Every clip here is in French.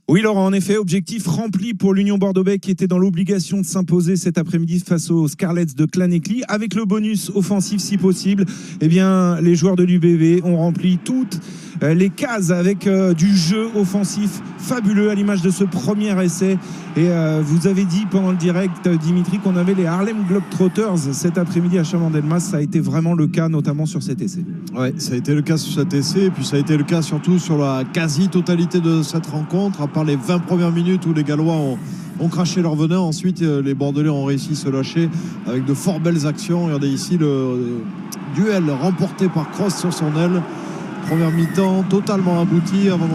Oui Laurent, en effet, objectif rempli pour l'Union Bordeaux-Bègles qui était dans l'obligation de s'imposer cet après-midi face aux Scarlets de Clanéclis. Avec le bonus offensif si possible, eh bien, les joueurs de l'UBB ont rempli toutes les cases avec du jeu offensif fabuleux à l'image de ce premier essai. Et vous avez dit pendant le direct, Dimitri, qu'on avait les Harlem Globetrotters cet après-midi à Chabandelmas. Ça a été vraiment le cas, notamment sur cet essai. Oui, ça a été le cas sur cet essai, et puis ça a été le cas surtout sur la quasi-totalité de cette rencontre, à part les 20 premières minutes où les Gallois ont craché leur venin. Ensuite, les Bordelais ont réussi à se lâcher avec de fort belles actions. Regardez ici le duel remporté par Cross sur son aile. Première mi-temps totalement aboutie avant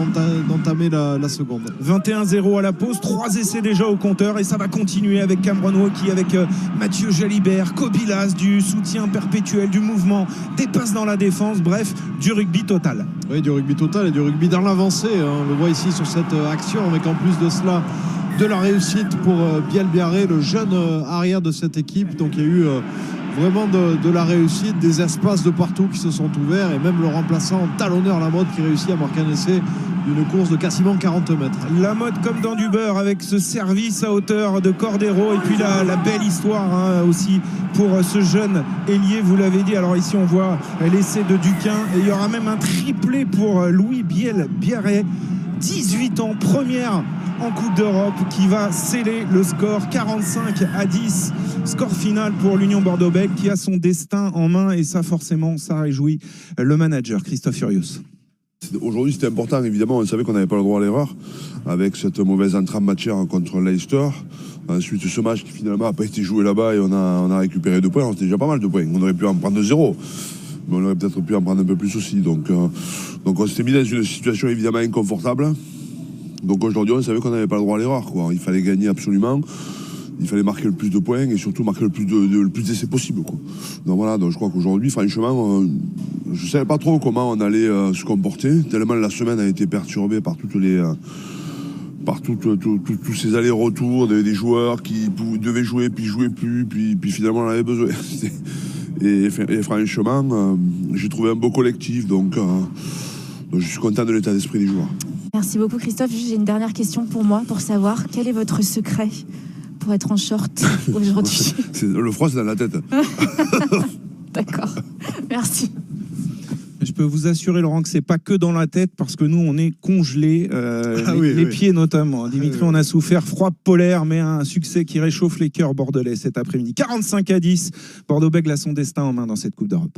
d'entamer la seconde. 21-0 à la pause, 3 essais déjà au compteur et ça va continuer avec Cameron Wauquiez, avec Mathieu Jalibert, Kobilas, du soutien perpétuel, du mouvement, des passes dans la défense, bref, du rugby total. Oui, du rugby total et du rugby dans l'avancée. On le voit ici sur cette action, avec en plus de cela de la réussite pour Biel Biarré, le jeune arrière de cette équipe. Donc il y a eu vraiment de la réussite, des espaces de partout qui se sont ouverts, et même le remplaçant talonneur Lamotte qui réussit à marquer un essai d'une course de quasiment 40 mètres. Lamotte comme dans du beurre avec ce service à hauteur de Cordero, et puis la belle histoire aussi pour ce jeune ailier, vous l'avez dit. Alors ici on voit l'essai de Duquin et il y aura même un triplé pour Louis Biel Biarré, 18 ans, première en Coupe d'Europe, qui va sceller le score 45-10, score final pour l'Union Bordeaux-Bègles qui a son destin en main, et ça forcément ça réjouit le manager Christophe Furios. Aujourd'hui c'était important, évidemment, on savait qu'on n'avait pas le droit à l'erreur avec cette mauvaise entrée en matière contre Leicester. Ensuite ce match qui finalement n'a pas été joué là-bas, et on a récupéré 2 points, c'était déjà pas mal de points. On aurait pu en prendre 0, mais on aurait peut-être pu en prendre un peu plus aussi. Donc on s'était mis dans une situation évidemment inconfortable. Donc aujourd'hui, on savait qu'on n'avait pas le droit à l'erreur, quoi. Il fallait gagner absolument, il fallait marquer le plus de points et surtout marquer le plus d'essais possible, quoi. Donc voilà, donc je crois qu'aujourd'hui, franchement, je ne savais pas trop comment on allait se comporter, tellement la semaine a été perturbée par tous ces allers-retours des joueurs qui devaient jouer, puis jouaient plus, puis finalement on en avait besoin. Et franchement, j'ai trouvé un beau collectif, donc je suis content de l'état d'esprit des joueurs. Merci beaucoup Christophe. J'ai une dernière question pour moi, pour savoir quel est votre secret pour être en short aujourd'hui. Le froid, c'est dans la tête. D'accord, merci. Je peux vous assurer, Laurent, que c'est pas que dans la tête, parce que nous, on est congelés, les pieds notamment. Dimitri, on a souffert froid polaire, mais un succès qui réchauffe les cœurs bordelais cet après-midi. 45-10, Bordeaux-Bègles a son destin en main dans cette Coupe d'Europe.